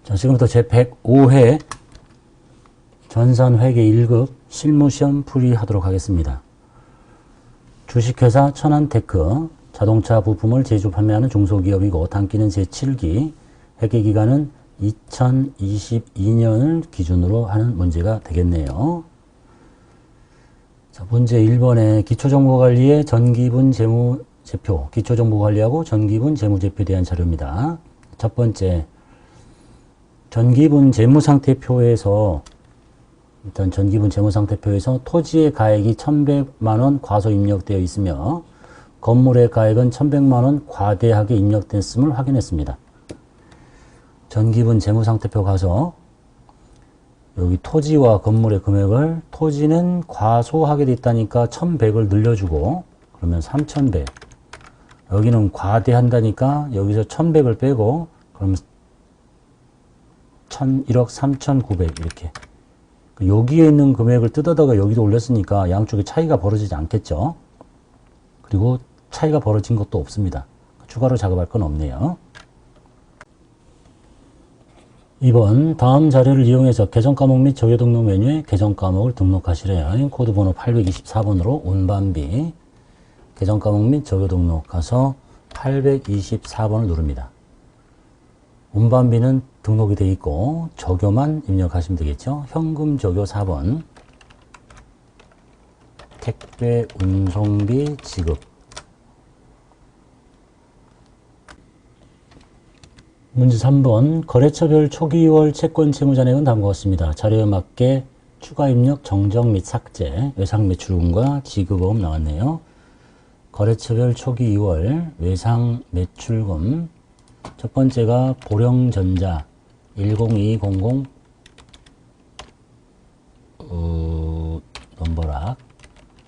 자, 지금부터 제105회 전산회계 1급 실무시험 풀이하도록 하겠습니다. 주식회사 천안테크, 자동차 부품을 제조 판매하는 중소기업이고 단기는 제7기, 회계기간은 2022년을 기준으로 하는 문제가 되겠네요. 자, 문제 1번에 기초정보관리의 전기분 재무제표, 기초정보관리하고 전기분 재무제표에 대한 자료입니다. 첫 번째, 전기분 재무상태표에서 일단 전기분 재무상태표에서 토지의 가액이 1,100만원 과소 입력되어 있으며 건물의 가액은 1,100만원 과대하게 입력됐음을 확인했습니다. 전기분 재무상태표 가서 여기 토지와 건물의 금액을 토지는 과소하게 됐다니까 1,100을 늘려주고 그러면 3,100. 여기는 과대한다니까 여기서 1,100을 빼고 그러면 1억 3,900 이렇게. 여기에 있는 금액을 뜯어다가 여기도 올렸으니까 양쪽에 차이가 벌어지지 않겠죠. 그리고 차이가 벌어진 것도 없습니다. 추가로 작업할 건 없네요. 2번 다음 자료를 이용해서 계정 과목 및 적용 등록 메뉴에 계정 과목을 등록하시래요. 코드 번호 824번으로 운반비 계정 과목 및 적용 등록 가서 824번을 누릅니다. 운반비는 등록이 되어 있고 적요만 입력하시면 되겠죠. 현금 적요 4번 택배 운송비 지급. 문제 3번 거래처별 초기 2월 채권 채무잔액은 다음과 같습니다. 자료에 맞게 추가 입력, 정정 및 삭제, 외상 매출금과 지급보험 나왔네요. 거래처별 초기 2월 외상 매출금 첫 번째가 보령전자 10200 넘버락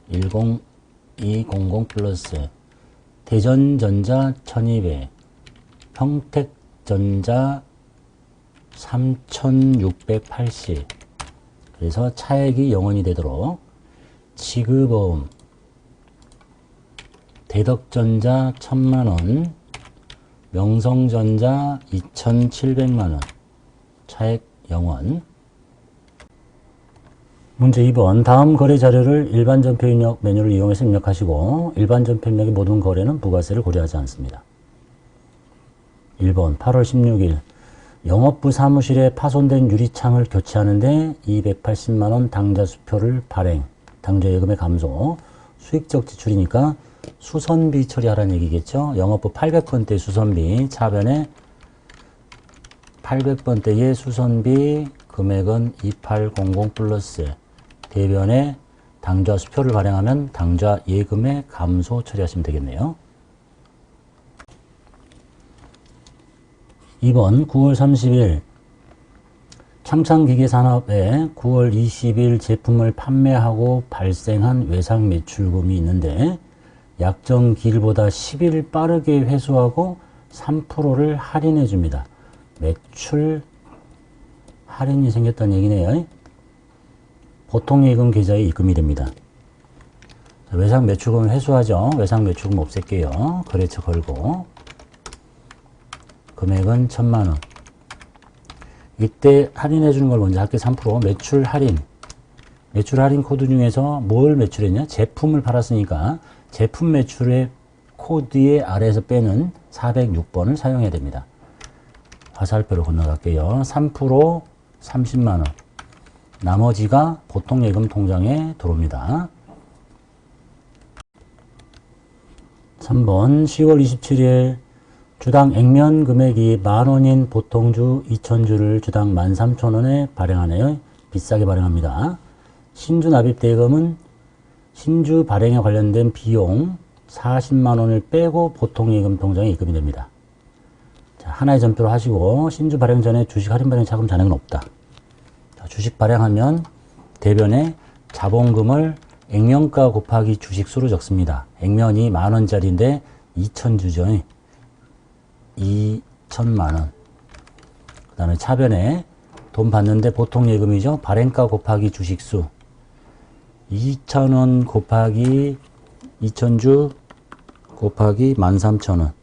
10200 플러스 대전전자 1200 평택전자 3680 그래서 차액이 0원이 되도록 지급보험 대덕전자 1000만원 명성전자 2,700만원 차액 0원. 문제 2번 다음 거래 자료를 일반 전표 입력 메뉴를 이용해서 입력하시고 일반 전표 입력의 모든 거래는 부가세를 고려하지 않습니다. 1번 8월 16일 영업부 사무실에 파손된 유리창을 교체하는데 280만원 당좌 수표를 발행, 당좌 예금의 감소, 수익적 지출이니까 수선비 처리하라는 얘기겠죠. 영업부 800번대 수선비 차변에 800번대의 수선비 금액은 2800 플러스 대변에 당좌 수표를 발행하면 당좌 예금의 감소 처리하시면 되겠네요. 2번 9월 30일 창창기계산업에 9월 20일 제품을 판매하고 발생한 외상 매출금이 있는데 약정 기일보다 10일 빠르게 회수하고 3%를 할인해 줍니다. 매출 할인이 생겼다는 얘기네요. 보통예금 계좌에 입금이 됩니다. 외상 매출금을 회수하죠. 외상 매출금 없앨게요. 거래처 걸고 금액은 1,000만원. 이때 할인해 주는 걸 먼저 할게. 3% 매출 할인. 매출 할인 코드 중에서 뭘 매출했냐? 제품을 팔았으니까 제품 매출의 코드의 아래에서 빼는 406번을 사용해야 됩니다. 화살표로 건너갈게요. 3% 30만원. 나머지가 보통예금 통장에 들어옵니다. 3번 10월 27일 주당 액면 금액이 만원인 보통주 2000주를 주당 13,000원에 발행하네요. 비싸게 발행합니다. 신주 납입 대금은 신주 발행에 관련된 비용 40만원을 빼고 보통예금 통장에 입금이 됩니다. 자, 하나의 점표로 하시고 신주 발행 전에 주식 할인 발행 차금 잔액은 없다. 자, 주식 발행하면 대변에 자본금을 액면가 곱하기 주식수로 적습니다. 액면이 만원짜리인데 2000주죠. 2천만원. 그 다음에 차변에 돈 받는데 보통예금이죠. 발행가 곱하기 주식수 2,000원 곱하기 2,000주 곱하기 13,000원.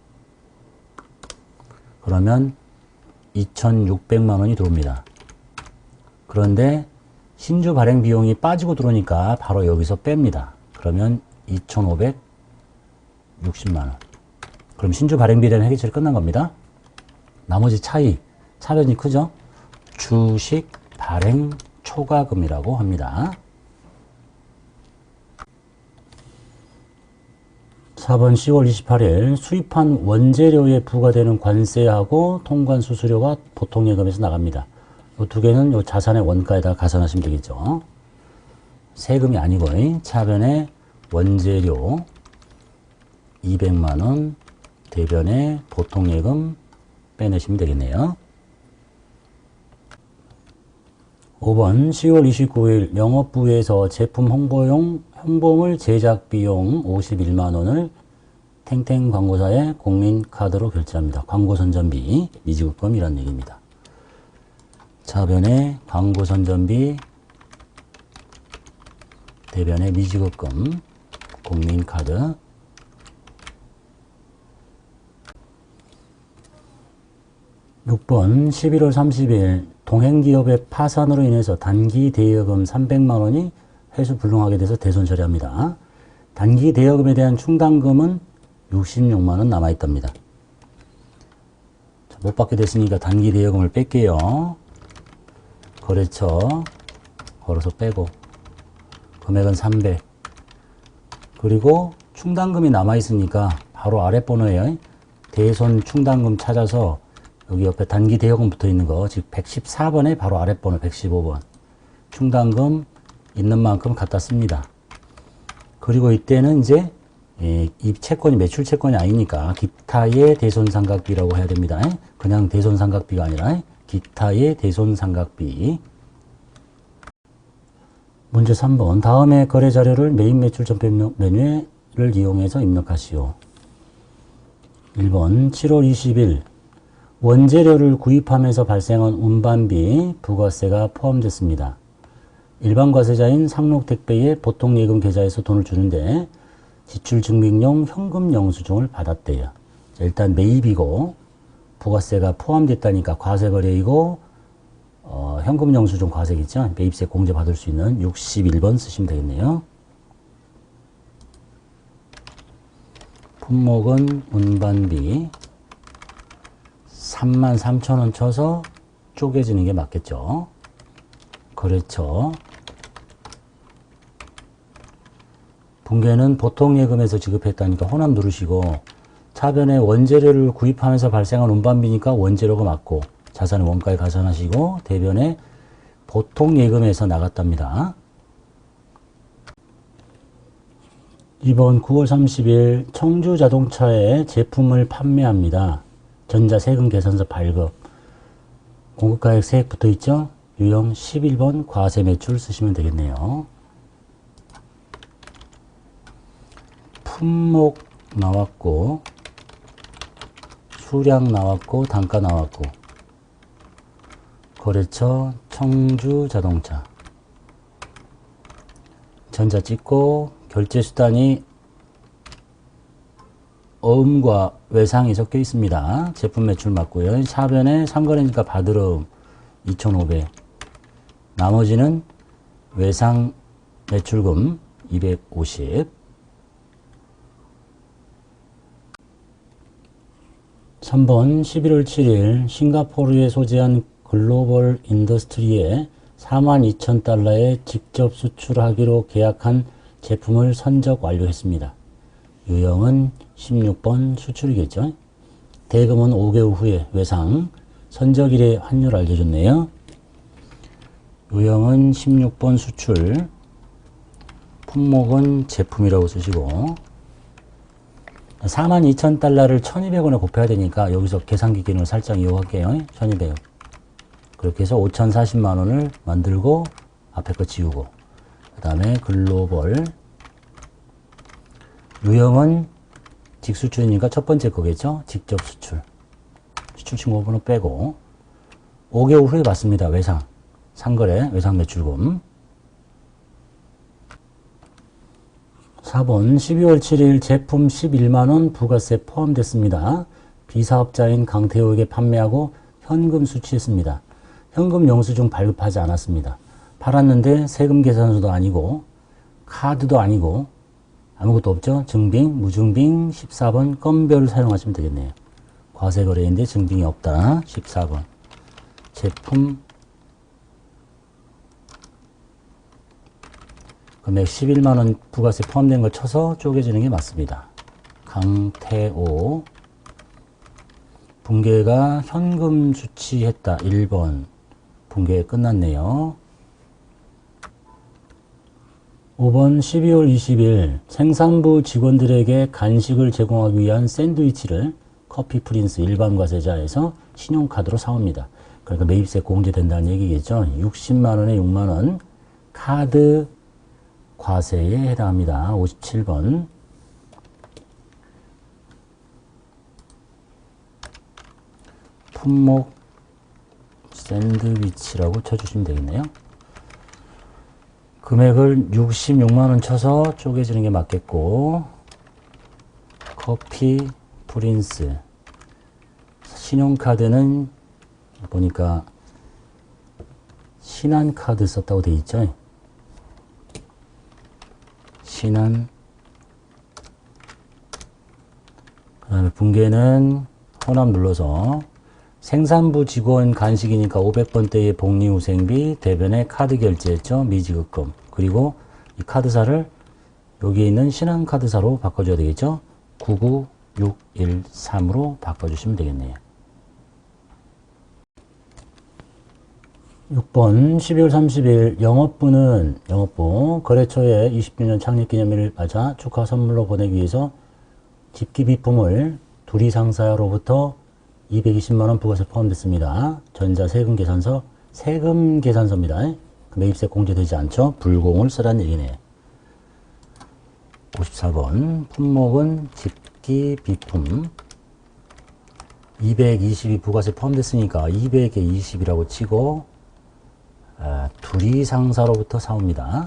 그러면 2,600만 원이 들어옵니다. 그런데 신주 발행 비용이 빠지고 들어오니까 바로 여기서 뺍니다. 그러면 2,560만 원. 그럼 신주 발행비에 대한 회계처리 끝난 겁니다. 나머지 차변이 크죠? 주식 발행 초과금이라고 합니다. 4번 10월 28일 수입한 원재료에 부과되는 관세하고 통관 수수료가 보통예금에서 나갑니다. 이 두 개는 이 자산의 원가에다 가산하시면 되겠죠. 세금이 아니고 차변에 원재료 200만 원, 대변에 보통예금 빼내시면 되겠네요. 5번 10월 29일 영업부에서 제품 홍보물 제작 비용 51만 원을 탱탱 광고사에 공민카드로 결제합니다. 광고 선전비, 미지급금이란 얘기입니다. 차변에 광고 선전비, 대변에 미지급금, 공민카드. 6번 11월 30일 동행기업의 파산으로 인해서 단기 대여금 300만 원이 회수 불능하게 돼서 대손 처리합니다. 단기 대여금에 대한 충당금은 66만 원 남아있답니다. 못 받게 됐으니까 단기 대여금을 뺄게요. 거래처 걸어서 빼고 금액은 300. 그리고 충당금이 남아있으니까 바로 아래 번호에 대손 충당금 찾아서 여기 옆에 단기 대여금 붙어 있는 거, 즉 114번에 바로 아래 번호 115번. 충당금 있는 만큼 갖다 씁니다. 그리고 이때는 이제 이 채권이 매출 채권이 아니니까 기타의 대손상각비라고 해야 됩니다. 그냥 대손상각비가 아니라 기타의 대손상각비. 문제 3번 다음의 거래 자료를 메인 매출 전표 메뉴를 이용해서 입력하시오. 1번 7월 20일 원재료를 구입하면서 발생한 운반비, 부가세가 포함됐습니다. 일반 과세자인 상록택배의 보통예금 계좌에서 돈을 주는데 지출증빙용 현금 영수증을 받았대요. 자, 일단 매입이고 부가세가 포함됐다니까 과세거래이고 현금 영수증 과세겠죠. 매입세 공제 받을 수 있는 61번 쓰시면 되겠네요. 품목은 운반비 33,000원 쳐서 쪼개지는 게 맞겠죠. 거래처 분괴는 보통예금에서 지급했다니까 호남 누르시고 차변에 원재료를 구입하면서 발생한 운반비니까 원재료가 맞고 자산의 원가에 가산하시고 대변에 보통예금에서 나갔답니다. 이번 9월 30일 청주자동차에 제품을 판매합니다. 전자세금 계산서 발급. 공급가액 세액 붙어있죠? 유형 11번 과세매출 쓰시면 되겠네요. 품목 나왔고 수량 나왔고 단가 나왔고 거래처 청주자동차 전자 찍고 결제수단이 어음과 외상이 섞여 있습니다. 제품 매출 맞고요. 차변에 상거래니까 받으름 2,500. 나머지는 외상 매출금 250. 3번 11월 7일 싱가포르에 소재한 글로벌 인더스트리에 42,000달러에 직접 수출하기로 계약한 제품을 선적 완료했습니다. 유형은 16번 수출이겠죠. 대금은 5개월 후에 외상, 선적일의 환율 알려줬네요. 유형은 16번 수출, 품목은 제품이라고 쓰시고 42,000달러를 1,200원에 곱해야 되니까 여기서 계산기 기능을 살짝 이용할게요. 1,200. 그렇게 해서 5,040만 원을 만들고 앞에 거 지우고 그 다음에 글로벌 유형은 직수출이니까 첫 번째 거겠죠. 직접 수출. 수출 신고번호 빼고 5개월 후에 받습니다. 외상. 상거래, 외상 매출금. 4번 12월 7일 제품 11만원 부가세 포함됐습니다. 비사업자인 강태호에게 판매하고 현금 수취했습니다. 현금 영수증 발급하지 않았습니다. 팔았는데 세금 계산서도 아니고 카드도 아니고 아무것도 없죠. 증빙, 무증빙 14번 건별을 사용하시면 되겠네요. 과세거래인데 증빙이 없다. 14번 제품 금액 11만원 부가세 포함된 걸 쳐서 쪼개지는 게 맞습니다. 강태호 분계가 현금 수취했다. 1번 분계 끝났네요. 5번 12월 20일 생산부 직원들에게 간식을 제공하기 위한 샌드위치를 커피 프린스 일반 과세자에서 신용카드로 사옵니다. 그러니까 매입세 공제된다는 얘기겠죠. 60만원에 6만원 카드 과세에 해당합니다. 57번 품목 샌드위치라고 쳐주시면 되겠네요. 금액을 66만원 쳐서 쪼개지는 게 맞겠고 커피 프린스 신용카드는 보니까 신한카드 썼다고 돼 있죠. 신한 그 다음에 분계는 호남 눌러서 생산부 직원 간식이니까 500번대의 복리후생비 대변에 카드 결제했죠. 미지급금. 그리고 이 카드사를 여기에 있는 신한카드사로 바꿔줘야 되겠죠. 99613으로 바꿔주시면 되겠네요. 6번 12월 30일 영업부 거래처에 20주년 창립기념일을 맞아 축하 선물로 보내기 위해서 집기비품을 두리 상사로부터 220만원 부가세 포함됐습니다. 전자 세금 계산서입니다. 매입세 공제되지 않죠. 불공을 쓰라는 얘기네요. 54번 품목은 집기비품 220이 부가세 포함됐으니까 200에 20이라고 치고 두리 상사로부터 사옵니다.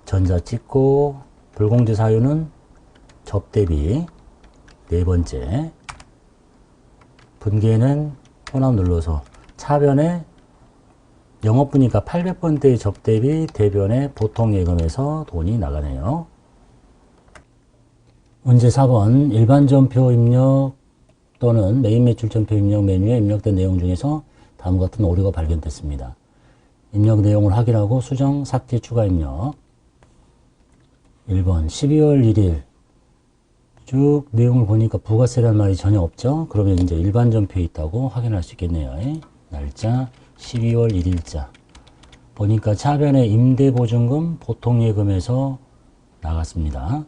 전자 찍고 불공제 사유는 접대비 네 번째 분계는 호남 눌러서 차변에 영업부니까 800번대의 접대비 대변에 보통예금에서 돈이 나가네요. 문제 4번 일반전표 입력 또는 메인매출전표 입력 메뉴에 입력된 내용 중에서 다음과 같은 오류가 발견됐습니다. 입력 내용을 확인하고 수정, 삭제, 추가 입력. 1번 12월 1일 쭉 내용을 보니까 부가세라는 말이 전혀 없죠. 그러면 이제 일반 전표에 있다고 확인할 수 있겠네요. 날짜 12월 1일자 보니까 차변에 임대보증금 보통예금에서 나갔습니다.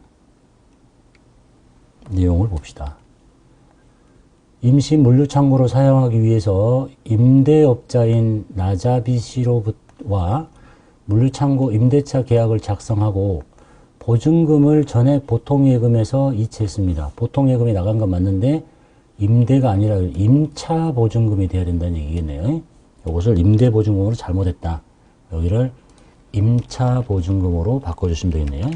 내용을 봅시다. 임시 물류창고로 사용하기 위해서 임대업자인 나자비 씨와 물류창고 임대차 계약을 작성하고 보증금을 전액 보통예금에서 이체했습니다. 보통예금이 나간 건 맞는데 임대가 아니라 임차 보증금이 돼야 된다는 얘기겠네요. 이것을 임대보증금으로 잘못했다. 여기를 임차 보증금으로 바꿔주시면 되겠네요.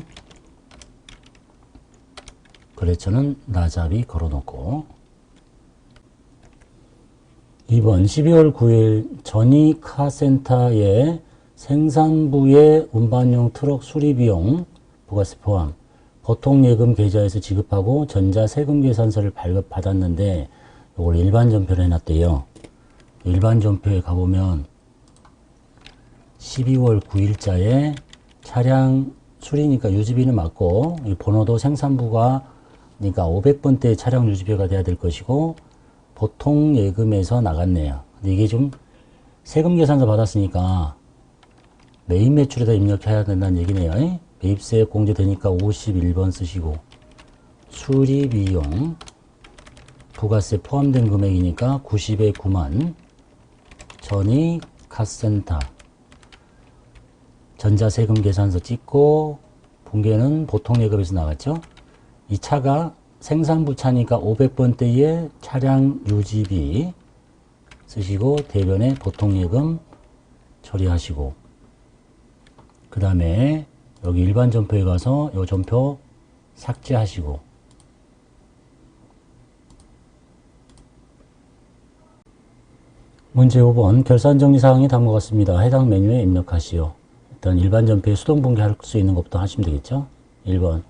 거래처는 나자비 걸어놓고 2번 12월 9일 전이카센터의 생산부의 운반용 트럭 수리비용 부가세 포함 보통예금 계좌에서 지급하고 전자세금계산서를 발급받았는데 이걸 일반전표로 해놨대요. 일반전표에 가보면 12월 9일자에 차량 수리니까 유지비는 맞고 이 번호도 생산부가 그러니까 500번대 차량 유지비가 돼야 될 것이고 보통예금에서 나갔네요. 근데 이게 좀 세금계산서 받았으니까 메인매출에다 입력해야 된다는 얘기네요. 매입세 공제되니까 51번 쓰시고 수리비용 부가세 포함된 금액이니까 90에 9만 전이 카센터 전자세금 계산서 찍고 분계는 보통예금에서 나갔죠. 이 차가 생산부 차니까 500번대의 차량 유지비 쓰시고 대변에 보통예금 처리하시고 그 다음에 여기 일반 전표에 가서 이 전표 삭제하시고 문제 5번 결산정리사항이 다음과 같습니다. 해당 메뉴에 입력하시오. 일단 일반 전폐에 수동봉개할 수 있는 것부터 하시면 되겠죠. 1번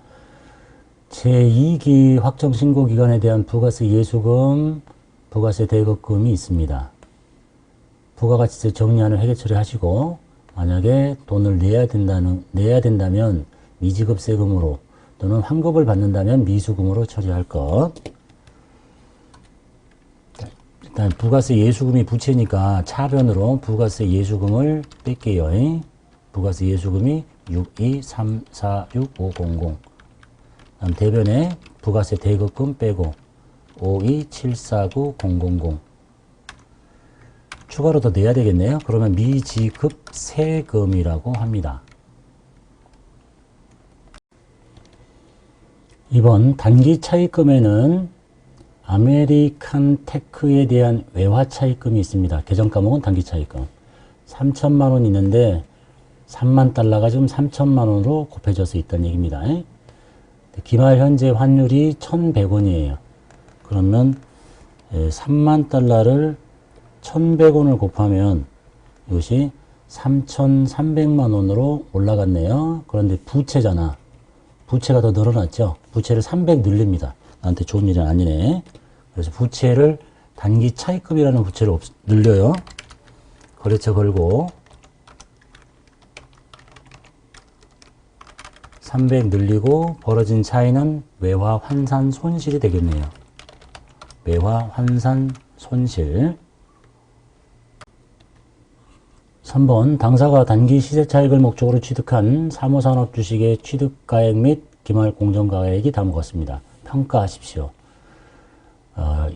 제2기 확정신고기간에 대한 부가세 예수금, 부가세 대급금이 있습니다. 부가가치세 정리하는 회계처리 하시고 만약에 돈을 내야 된다면 미지급세금으로 또는 환급을 받는다면 미수금으로 처리할 것. 일단 부가세 예수금이 부채니까 차변으로 부가세 예수금을 뺄게요. 부가세 예수금이 62346,500. 다음 대변에 부가세 대급금 빼고 52749,000. 추가로 더 내야 되겠네요. 그러면 미지급세금이라고 합니다. 2번 단기 차입금에는 아메리칸 테크에 대한 외화 차입금이 있습니다. 계정 과목은 단기 차입금. 3천만 원 있는데 3만 달러가 지금 3천만 원으로 곱해져서 있다는 얘기입니다. 기말 현재 환율이 1,100원이에요. 그러면 3만 달러를 1,100원을 곱하면 이것이 3,300만 원으로 올라갔네요. 그런데 부채잖아. 부채가 더 늘어났죠. 부채를 300 늘립니다. 나한테 좋은 일은 아니네. 그래서 부채를 단기 차입금이라는 부채를 늘려요. 거래처 걸고 300 늘리고 벌어진 차이는 외화 환산 손실이 되겠네요. 외화 환산 손실. 3번 당사가 단기 시세차익을 목적으로 취득한 사모산업 주식의 취득가액 및 기말 공정가액이 다음과 같습니다. 평가하십시오.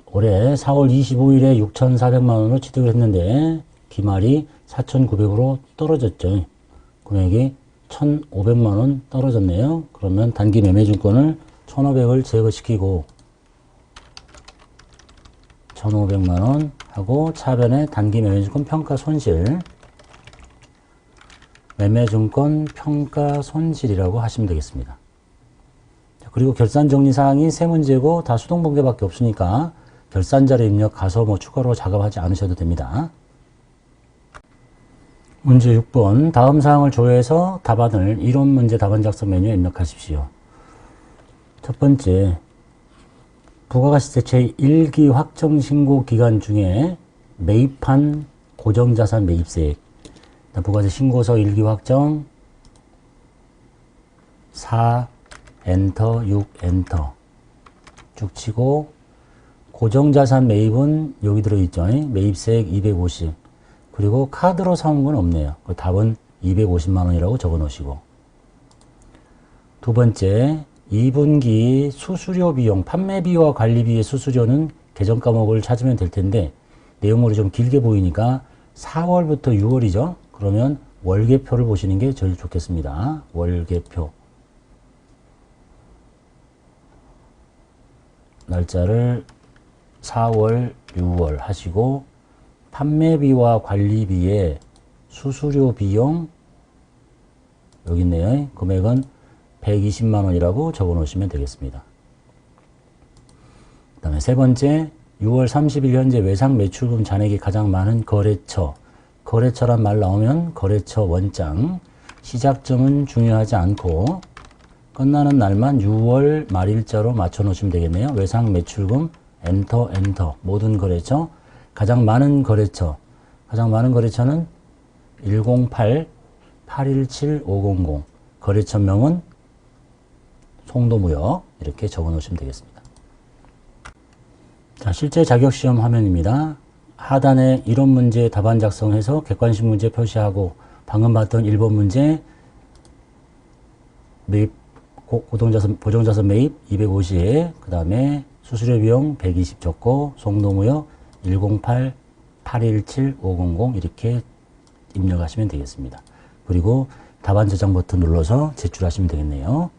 올해 4월 25일에 6,400만 원으로 취득을 했는데 기말이 4,900으로 떨어졌죠. 금액이 1,500만 원 떨어졌네요. 그러면 단기 매매증권을 1,500을 제거시키고 1,500만 원 하고 차변에 단기 매매증권 평가 손실, 매매증권 평가 손실이라고 하시면 되겠습니다. 그리고 결산정리사항이 세 문제고 다 수동봉개밖에 없으니까 결산자료 입력 가서 뭐 추가로 작업하지 않으셔도 됩니다. 문제 6번 다음 사항을 조회해서 답안을 이론 문제 답안 작성 메뉴에 입력하십시오. 첫 번째, 부가가치세 제1기 확정신고 기간 중에 매입한 고정자산 매입세액, 부가세 신고서 1기 확정 4 엔터 6 엔터 쭉 치고 고정자산 매입은 여기 들어있죠. 매입세액 250. 그리고 카드로 사온 건 없네요. 답은 250만 원이라고 적어 놓으시고. 두 번째, 2분기 수수료 비용, 판매비와 관리비의 수수료는 계정 과목을 찾으면 될 텐데 내용물이 좀 길게 보이니까 4월부터 6월이죠. 그러면 월계표를 보시는 게 제일 좋겠습니다. 월계표. 날짜를 4월, 6월 하시고 판매비와 관리비의 수수료 비용 여기 있네요. 금액은 120만 원이라고 적어 놓으시면 되겠습니다. 그 다음에 세 번째, 6월 30일 현재 외상 매출금 잔액이 가장 많은 거래처. 거래처란 말 나오면 거래처 원장. 시작점은 중요하지 않고 끝나는 날만 6월 말일자로 맞춰 놓으시면 되겠네요. 외상 매출금 엔터 엔터 모든 거래처. 가장 많은 거래처. 가장 많은 거래처는 108-817-500. 거래처명은 송도무역 이렇게 적어 놓으시면 되겠습니다. 자, 실제 자격시험 화면입니다. 하단에 이론 문제 답안 작성해서 객관식 문제 표시하고 방금 봤던 1번 문제 매입 보정자산 매입 250, 그 다음에 수수료 비용 120 적고 송도무역 108-817-500 이렇게 입력하시면 되겠습니다. 그리고 답안 저장 버튼 눌러서 제출하시면 되겠네요.